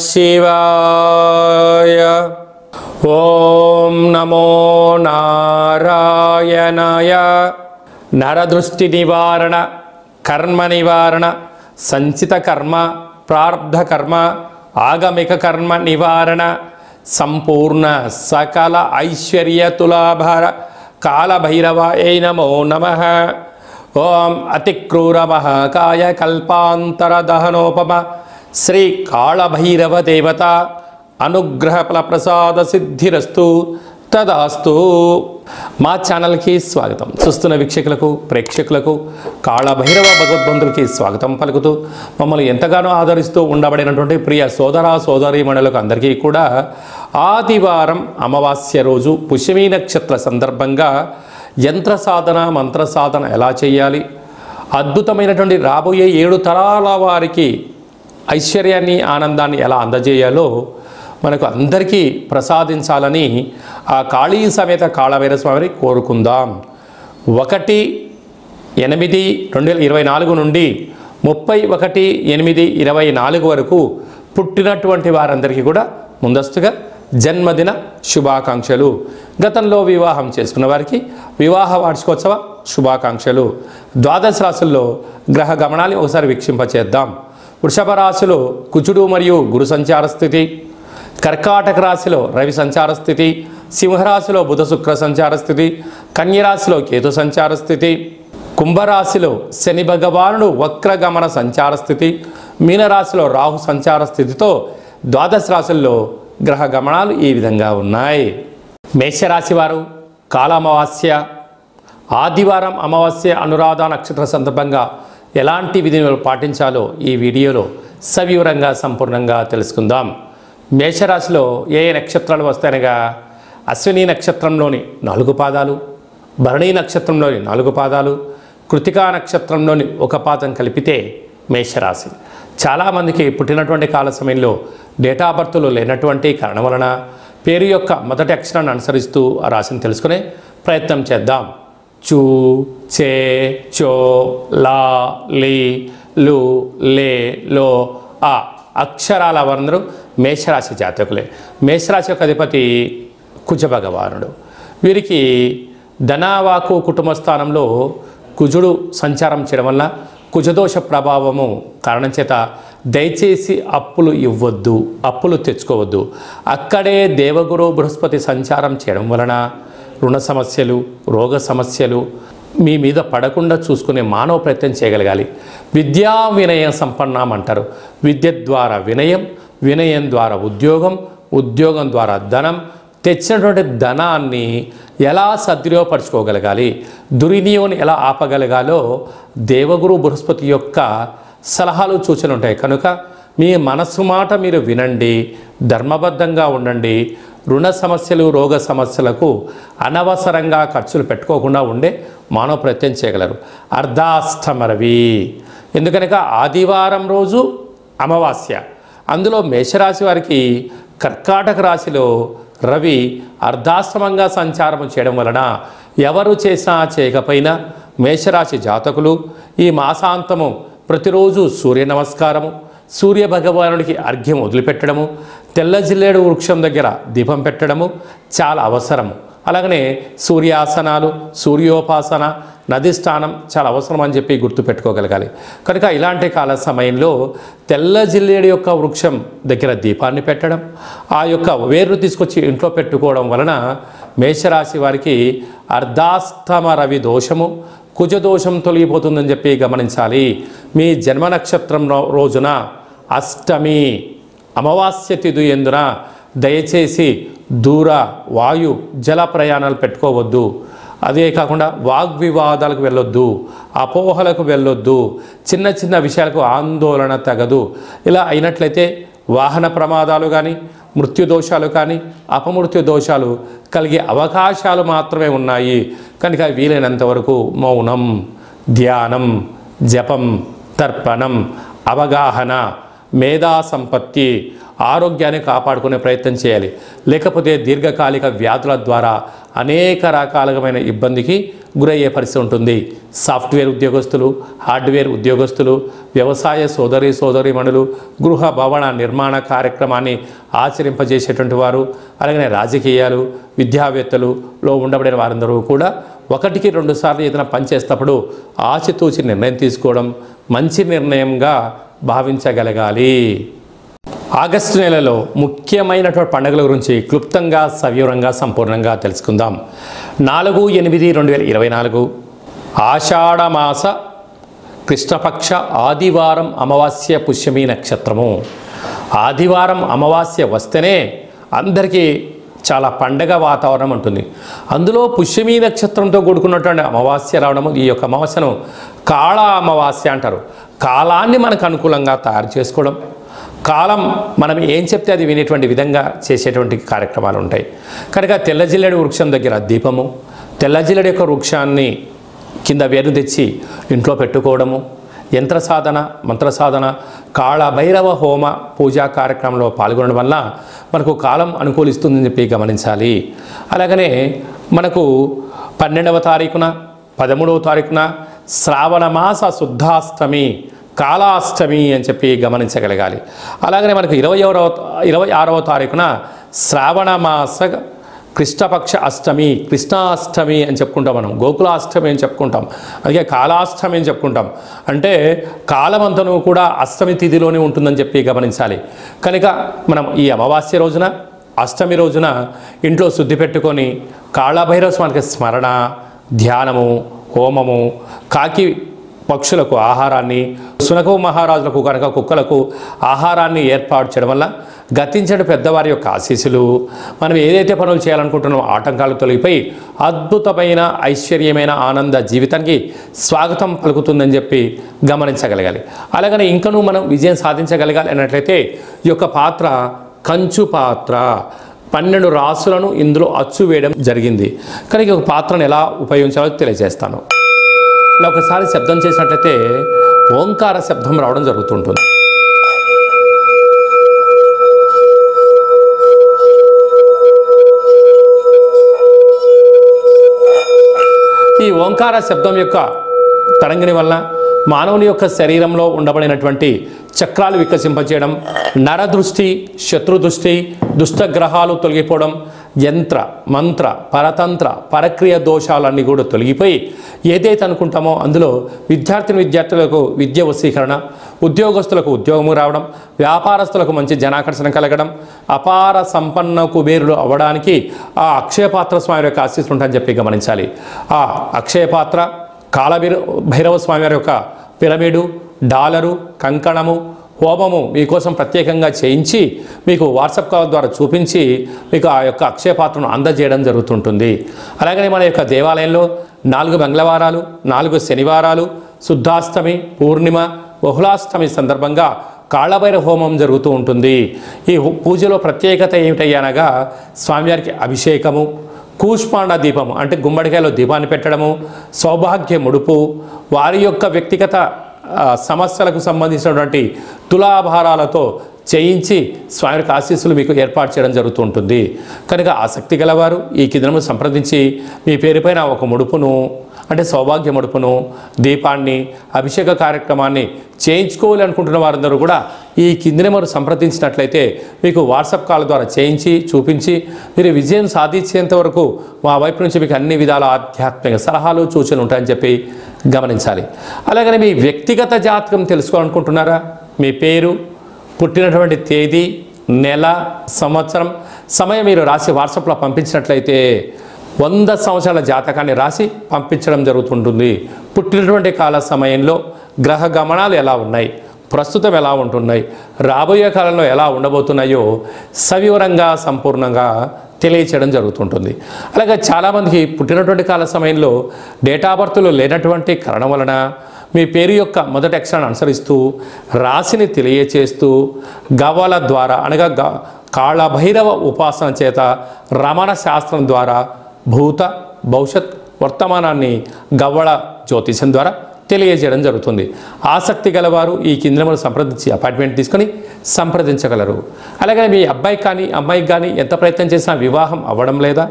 శివాయ. ఓం నమో నారాయణాయ. నరదృష్టి నివారణ, కర్మ నివారణ, సంచిత కర్మ, ప్రారబ్ధ కర్మ, ఆగమిక కర్మ నివారణ, సంపూర్ణ సకల ఐశ్వర్య తులాభార కాళభైరవాయ నమో నమః. ఓం అతిక్రూర మహాకాయ కల్పాంతర దహనోపమ శ్రీ కాళభైరవ దేవత అనుగ్రహ ఫలప్రసాద సిద్ధిరస్తు తదాస్తు. మా ఛానల్కి స్వాగతం. చూస్తున్న వీక్షకులకు, ప్రేక్షకులకు, కాళభైరవ భగవద్బంధులకి స్వాగతం పలుకుతూ మమ్మల్ని ఎంతగానో ఆదరిస్తూ ఉండబడినటువంటి ప్రియ సోదర సోదరీమణులకు అందరికీ కూడా ఆదివారం అమావాస్య రోజు పుష్యమీ నక్షత్ర సందర్భంగా యంత్ర సాధన, మంత్ర సాధన ఎలా చేయాలి, అద్భుతమైనటువంటి రాబోయే 7 తరాల వారికి ఐశ్వర్యాన్ని, ఆనందాన్ని ఎలా అందజేయాలో మనకు అందరికీ ప్రసాదించాలని ఆ కాళీ సమేత కాళభైరవ స్వామిని కోరుకుందాం. 1/8/2024 నుండి 31/8/24 వరకు పుట్టినటువంటి వారందరికీ కూడా ముందస్తుగా జన్మదిన శుభాకాంక్షలు. గతంలో వివాహం చేసుకున్న వారికి వివాహ వార్షికోత్సవ శుభాకాంక్షలు. ద్వాదశ రాశుల్లో గ్రహ గమనాన్ని ఒకసారి వీక్షింపచేద్దాం. వృషభ రాశిలో కుజుడు మరియు గురు సంచార స్థితి, కర్కాటక రాశిలో రవి సంచార స్థితి, సింహరాశిలో బుధ శుక్ర సంచార స్థితి, కన్యరాశిలో కేతు సంచార స్థితి, కుంభరాశిలో శని భగవానుడు వక్రగమన సంచార స్థితి, మీనరాశిలో రాహు సంచార స్థితితో ద్వాదశ రాశుల్లో గ్రహ గమనాలు ఈ విధంగా ఉన్నాయి. మేషరాశి వారు కాళామావాస్య ఆదివారం అమావాస్య అనురాధ నక్షత్ర సందర్భంగా ఎలాంటి విధులు పాటించాలో ఈ వీడియోలో సవివరంగా సంపూర్ణంగా తెలుసుకుందాం. మేషరాశిలో ఏ నక్షత్రాలు వస్తాయనగా అశ్విని నక్షత్రంలోని 4 పాదాలు, భరణీ నక్షత్రంలోని 4 పాదాలు, కృతికా నక్షత్రంలోని 1 పాదం కలిపితే మేషరాశి. చాలామందికి పుట్టినటువంటి కాల సమయంలో డేటా ఆఫ్ బర్త్లు లేనటువంటి కారణం వలన పేరు యొక్క మొదటి అక్షరాన్ని అనుసరిస్తూ ఆ రాశిని తెలుసుకునే ప్రయత్నం చేద్దాం. చూ, చే, చో, లా, లీ, లు, లే, లో, ఆ అక్షరాల వారందరూ మేషరాశి జాతకులే. మేషరాశి యొక్క అధిపతి కుజ భగవానుడు. వీరికి ధనవాకు కుటుంబ స్థానంలో కుజుడు సంచారం చేయడం వల్ల కుజదోష ప్రభావము కారణం చేత దయచేసి అప్పులు ఇవ్వద్దు, అప్పులు తెచ్చుకోవద్దు. అక్కడే దేవగురు బృహస్పతి సంచారం చేయడం వలన రుణ సమస్యలు, రోగ సమస్యలు మీ మీద పడకుండా చూసుకునే మానవ ప్రయత్నం చేయగలగాలి. విద్యా వినయ సంపన్నం అంటారు. విద్య ద్వారా వినయం, వినయం ద్వారా ఉద్యోగం, ఉద్యోగం ద్వారా ధనం, తెచ్చినటువంటి ధనాన్ని ఎలా సద్వినియోగపరచుకోగలగాలి, దుర్వినియోగం ఎలా ఆపగలగాలో దేవగురు బృహస్పతి యొక్క సలహాలు సూచనలు ఉంటాయి. కనుక మీ మనస్సు మాట మీరు వినండి, ధర్మబద్ధంగా ఉండండి. రుణ సమస్యలు, రోగ సమస్యలకు అనవసరంగా ఖర్చులు పెట్టుకోకుండా ఉండే మానవ ప్రయత్నం చేయగలరు. అర్ధాష్టమరవి ఎందుకనక ఆదివారం రోజు అమావాస్య. అందులో మేషరాశి వారికి కర్కాటక రాశిలో రవి అర్ధాష్టమంగా సంచారం చేయడం వలన ఎవరు చేసినా చేయకపోయినా మేషరాశి జాతకులు ఈ మాసాంతము ప్రతిరోజు సూర్య నమస్కారము, సూర్య భగవానుడికి అర్ఘ్యం వదిలిపెట్టడము, తెల్ల జిల్లేడు వృక్షం దగ్గర దీపం పెట్టడము చాలా అవసరము. అలాగనే సూర్యాసనాలు, సూర్యోపాసన, నది స్నానం చాలా అవసరం అని చెప్పి గుర్తుపెట్టుకోగలగాలి. కనుక ఇలాంటి కాల సమయంలో తెల్ల జిల్లేడు యొక్క వృక్షం దగ్గర దీపాన్ని పెట్టడం, ఆ యొక్క వేర్లు తీసుకొచ్చి ఇంట్లో పెట్టుకోవడం వలన మేషరాశి వారికి అర్ధాష్టమ రవి దోషము, కుజదోషం తొలగిపోతుందని చెప్పి గమనించాలి. మీ జన్మ నక్షత్రం రోజున అష్టమి అమావాస్య తిథి ఎందున దయచేసి దూర వాయు జల ప్రయాణాలు పెట్టుకోవద్దు. అదే కాకుండా వాగ్వివాదాలకు వెళ్ళొద్దు, అపోహలకు వెళ్ళొద్దు, చిన్న చిన్న విషయాలకు ఆందోళన తగదు. ఇలా అయినట్లయితే వాహన ప్రమాదాలు కానీ, మృత్యుదోషాలు కానీ, అపమృత్యు దోషాలు కలిగే అవకాశాలు మాత్రమే ఉన్నాయి. కనుక వీలైనంత వరకు మౌనం, ధ్యానం, జపం, తర్పణం, అవగాహన, మేధా సంపత్తి, ఆరోగ్యాన్ని కాపాడుకునే ప్రయత్నం చేయాలి. లేకపోతే దీర్ఘకాలిక వ్యాధుల ద్వారా అనేక రకాలమైన ఇబ్బందికి గురయ్యే పరిస్థితి ఉంటుంది. సాఫ్ట్వేర్ ఉద్యోగస్తులు, హార్డ్వేర్ ఉద్యోగస్తులు, వ్యవసాయ సోదరీమణులు, గృహ భవన నిర్మాణ కార్యక్రమాన్ని ఆచరింపజేసేటువంటి వారు, అలాగే రాజకీయాలు, విద్యావేత్తలులో ఉండబడిన వారందరూ కూడా 1-2 సార్లు ఏదైనా పని చేసేటప్పుడు ఆచితూచి నిర్ణయం తీసుకోవడం మంచి నిర్ణయంగా భావించగలగాలి. ఆగస్టు నెలలో ముఖ్యమైనటువంటి పండుగల గురించి క్లుప్తంగా సవివరంగా సంపూర్ణంగా తెలుసుకుందాం. 4/8/2024 ఆషాఢమాస కృష్ణపక్ష ఆదివారం అమావాస్య పుష్యమి నక్షత్రము. ఆదివారం అమావాస్య వస్తేనే అందరికీ చాలా పండగ వాతావరణం ఉంటుంది. అందులో పుష్యమి నక్షత్రంతో కూడుకున్నటువంటి అమావాస్య రావడము, ఈ యొక్క అమావాస్యను కాళ అమావాస్య అంటారు. కాలాన్ని మనకు అనుకూలంగా తయారు చేసుకోవడం, కాలం మనం ఏం చెప్తే అది వినేటువంటి విధంగా చేసేటువంటి కార్యక్రమాలు ఉంటాయి. కనుక తెల్లజిల్లెడు వృక్షం దగ్గర దీపము, తెల్లజిల్లెడు యొక్క వృక్షాన్ని కింద వేరు తెచ్చి ఇంట్లో పెట్టుకోవడము, యంత్ర సాధన, మంత్ర సాధన, కాళభైరవ హోమ పూజా కార్యక్రమంలో పాల్గొనడం వల్ల మనకు కాలం అనుకూలిస్తుందని చెప్పి గమనించాలి. అలాగనే మనకు 12వ తారీఖున 13వ తారీఖున శ్రావణ మాస శుద్ధాష్టమి, కాళాష్టమి అని చెప్పి గమనించగలగాలి. అలాగనే మనకు 26వ తారీఖున శ్రావణ మాస కృష్ణపక్ష అష్టమి, కృష్ణాష్టమి అని చెప్పుకుంటాం. మనం గోకులాష్టమి అని చెప్పుకుంటాం, అలాగే కాళాష్టమి అని చెప్పుకుంటాం. అంటే కాలమంతను కూడా అష్టమి తిథిలోనే ఉంటుందని చెప్పి గమనించాలి. కనుక మనం ఈ అమావాస్య రోజున, అష్టమి రోజున ఇంట్లో శుద్ధి పెట్టుకొని కాళభైరవ స్వామికి స్మరణ, ధ్యానము, హోమము, కాకి పక్షులకు ఆహారాన్ని, సునక మహారాజులకు కనుక కుక్కలకు ఆహారాన్ని ఏర్పాటు చేయడం వల్ల గతించిన పెద్దవారి యొక్క ఆశీస్సులు, మనం ఏదైతే పనులు చేయాలనుకుంటున్నామో ఆటంకాలు తొలగిపోయి అద్భుతమైన ఐశ్వర్యమైన ఆనంద జీవితానికి స్వాగతం పలుకుతుందని చెప్పి గమనించగలగాలి. అలాగనే ఇంకనూ మనం విజయం సాధించగలగాలి అన్నట్లయితే ఈ యొక్క పాత్ర కంచు పాత్ర, 12 రాసులను ఇందులో అచ్చు వేయడం జరిగింది. కానీ ఈ పాత్రను ఎలా ఉపయోగించాలో తెలియజేస్తాను. ఇలా ఒకసారి శబ్దం చేసినట్లయితే ఓంకార శబ్దం రావడం జరుగుతుంటుంది. ఈ ఓంకార శబ్దం యొక్క తరంగిణి వల్ల మానవుని యొక్క శరీరంలో ఉండబడినటువంటి చక్రాలు వికసింపచేయడం, నరదృష్టి, శత్రుదృష్టి, దుష్టగ్రహాలు తొలగిపోవడం, యంత్ర మంత్ర పరతంత్ర పరక్రియ దోషాలన్నీ కూడా తొలగిపోయి ఏదైతే అనుకుంటామో అందులో విద్యార్థులకు విద్య వశీకరణ, ఉద్యోగస్తులకు ఉద్యోగము రావడం, వ్యాపారస్తులకు మంచి జనాకర్షణ కలగడం, అపార సంపన్న కుబేరులు అవ్వడానికి ఆ అక్షయపాత్ర స్వామి యొక్క ఆశీస్సులు ఉంటాయని చెప్పి గమనించాలి. ఆ అక్షయపాత్ర, కాళభైరవ స్వామి వారి యొక్క పిరమిడు, డాలరు, కంకణము, హోమము మీకోసం ప్రత్యేకంగా చేయించి మీకు వాట్సాప్ కాల్ ద్వారా చూపించి మీకు ఆ యొక్క అక్షయపాత్రను అందజేయడం జరుగుతుంటుంది. అలాగనే మన యొక్క దేవాలయంలో 4 మంగళవారాలు, 4 శనివారాలు, శుద్ధాష్టమి, పూర్ణిమ, బహుళాష్టమి సందర్భంగా కాళభైరవ హోమం జరుగుతూ ఉంటుంది. ఈ పూజలో ప్రత్యేకత ఏమిటయ్యనగా స్వామివారికి అభిషేకము, కూష్మాండ దీపము అంటే గుమ్మడికాయలో దీపాన్ని పెట్టడము, సౌభాగ్య ముడుపు, వారి యొక్క వ్యక్తిగత సమస్యలకు సంబంధించినటువంటి తులాభారాలతో చేయించి స్వామి యొక్క ఆశీస్సులు మీకు ఏర్పాటు చేయడం జరుగుతుంటుంది. కనుక ఆసక్తి గలవారు ఈ కిందను సంప్రదించి మీ పేరుపైన ఒక ముడుపును అంటే సౌభాగ్య ముడుపును, దీపాన్ని, అభిషేక కార్యక్రమాన్ని చేయించుకోవాలి అనుకుంటున్న వారందరూ కూడా ఈ కింది నెంబర్ సంప్రదించినట్లయితే మీకు వాట్సాప్ కాల్ ద్వారా చేయించి చూపించి మీరు విజయం సాధించేంత వరకు మా వైపు నుంచి మీకు అన్ని విధాల ఆధ్యాత్మిక సలహాలు సూచనలు ఉంటాయని చెప్పి గమనించాలి. అలాగనే మీ వ్యక్తిగత జాతకం తెలుసుకోవాలనుకుంటున్నారా? మీ పేరు, పుట్టినటువంటి తేదీ, నెల, సంవత్సరం, సమయం మీరు రాసి వాట్సాప్లో పంపించినట్లయితే 100 సంవత్సరాల జాతకాన్ని రాసి పంపించడం జరుగుతుంటుంది. పుట్టినటువంటి కాల సమయంలో గ్రహ గమనాలు ఎలా ఉన్నాయి, ప్రస్తుతం ఎలా ఉంటున్నాయి, రాబోయే కాలంలో ఎలా ఉండబోతున్నాయో సవివరంగా సంపూర్ణంగా తెలియచేయడం జరుగుతుంటుంది. అలాగే చాలామందికి పుట్టినటువంటి కాల సమయంలో డేటా బర్త్లో లేనటువంటి కారణం వలన మీ పేరు యొక్క మొదటి అక్షరాన్ని అనుసరిస్తూ రాశిని తెలియచేస్తూ గవ్వల ద్వారా అనగా కాళభైరవ ఉపాసన చేత రమణ శాస్త్రం ద్వారా భూత భవిష్యత్ వర్తమానాన్ని గవ్వల జ్యోతిషం ద్వారా తెలియజేయడం జరుగుతుంది. ఆసక్తి గలవారు ఈ కింద నెంబర్ సంప్రదించి అపాయింట్మెంట్ తీసుకొని సంప్రదించగలరు. అలాగే మీ అబ్బాయికి కానీ అమ్మాయికి కానీ ఎంత ప్రయత్నం చేసినా వివాహం అవ్వడం లేదా,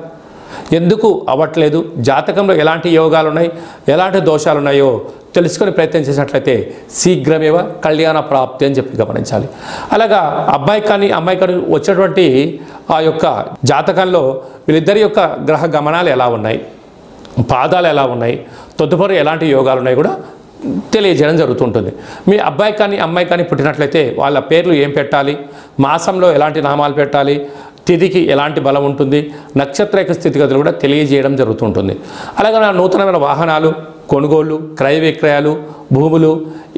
ఎందుకు అవ్వట్లేదు, జాతకంలో ఎలాంటి యోగాలు ఉన్నాయి, ఎలాంటి దోషాలు ఉన్నాయో తెలుసుకొని ప్రయత్నం చేసినట్లయితే శీఘ్రమేవ కళ్యాణ ప్రాప్తి అని చెప్పి గమనించాలి. అలాగా అబ్బాయి కానీ అమ్మాయి కానీ వచ్చినటువంటి ఆ యొక్క జాతకంలో వీళ్ళిద్దరి యొక్క గ్రహ గమనాలు ఎలా ఉన్నాయి, పాదాలు ఎలా ఉన్నాయి, తదుపరి ఎలాంటి యోగాలు ఉన్నాయి కూడా తెలియజేయడం జరుగుతుంటుంది. మీ అబ్బాయి కానీ అమ్మాయి కానీ పుట్టినట్లయితే వాళ్ళ పేర్లు ఏం పెట్టాలి, మాసంలో ఎలాంటి నామాలు పెట్టాలి, తిథికి ఎలాంటి బలం ఉంటుంది, నక్షత్ర యొక్క స్థితిగతులు కూడా తెలియజేయడం జరుగుతుంటుంది. అలాగే నూతనమైన వాహనాలు కొనుగోళ్ళు, క్రయ విక్రయాలు, భూములు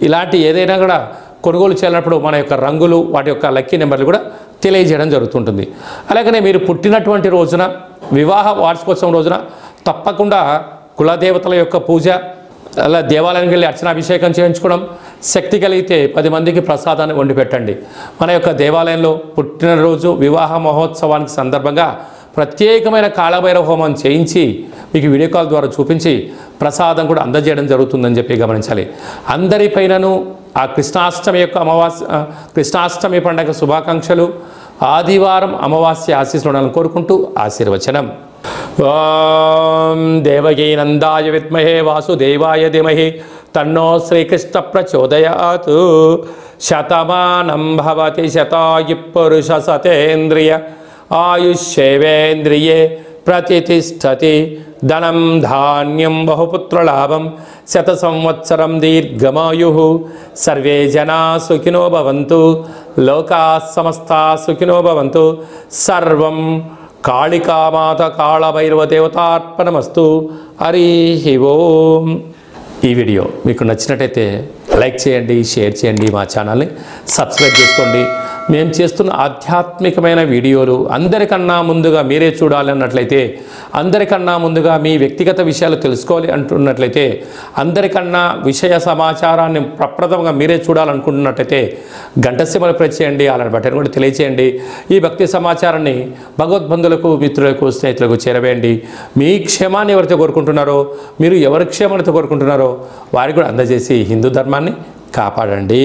ఇలాంటి ఏదైనా కూడా కొనుగోలు చేయాలన్నప్పుడు మన యొక్క రంగులు, వాటి యొక్క లక్కీ నెంబర్లు కూడా తెలియజేయడం జరుగుతుంటుంది. అలాగనే మీరు పుట్టినటువంటి రోజున, వివాహ వార్షికోత్సవం రోజున తప్పకుండా కులదేవతల యొక్క పూజ, అలా దేవాలయానికి వెళ్ళి అర్చనాభిషేకం చేయించుకోవడం, శక్తి కలిగితే 10 మందికి ప్రసాదాన్ని వండి పెట్టండి. మన యొక్క దేవాలయంలో పుట్టినరోజు వివాహ మహోత్సవానికి సందర్భంగా ప్రత్యేకమైన కాళభైరవ హోమం చేయించి మీకు వీడియో కాల్ ద్వారా చూపించి ప్రసాదం కూడా అందజేయడం జరుగుతుందని చెప్పి గమనించాలి. అందరిపైనను ఆ కృష్ణాష్టమి యొక్క కృష్ణాష్టమి పండుగ శుభాకాంక్షలు, ఆదివారం అమావాస్య ఆశీస్సులను కోరుకుంటూ ఆశీర్వచనం. ఓం దేవకీ నందాయ విద్మహే వాసుదేవాయ ధీమహి తన్నో శ్రీకృష్ణ ప్రచోదయాత్. శతమానం భవతి శతాయు పురుష సతేంద్రియ ఆయుష్యేవేంద్రియే ప్రతిష్టతి. ధనం ధాన్యం బహుపుత్రలాభం శత సంవత్సరం దీర్ఘమాయు. సర్వే జనా సుఖినో భవంతు, లోకా సమస్తా సుఖినో భవంతు. సర్వం కాళికామాత కాళభైరవ దేవతార్పణమస్తు. హరి ఓం. ఈ వీడియో మీకు నచ్చినట్టయితే లైక్ చేయండి, షేర్ చేయండి, మా ఛానల్ని సబ్స్క్రైబ్ చేసుకోండి. మేము చేస్తున్న ఆధ్యాత్మికమైన వీడియోలు అందరికన్నా ముందుగా మీరే చూడాలి అన్నట్లయితే, అందరికన్నా ముందుగా మీ వ్యక్తిగత విషయాలు తెలుసుకోవాలి అంటున్నట్లయితే, అందరికన్నా విషయ సమాచారాన్ని ప్రప్రథమంగా మీరే చూడాలనుకుంటున్నట్లయితే గంట సింబల్ ప్రెస్ చేయండి, అలాంటి బటన్ కూడా తెలియచేయండి. ఈ భక్తి సమాచారాన్ని భగవద్బంధులకు, మిత్రులకు, స్నేహితులకు చేరవేయండి. మీ క్షేమాన్ని ఎవరైతే కోరుకుంటున్నారో, మీరు ఎవరి క్షేమాన్ని కోరుకుంటున్నారో వారికి కూడా అందజేసి హిందూ ధర్మాన్ని కాపాడండి.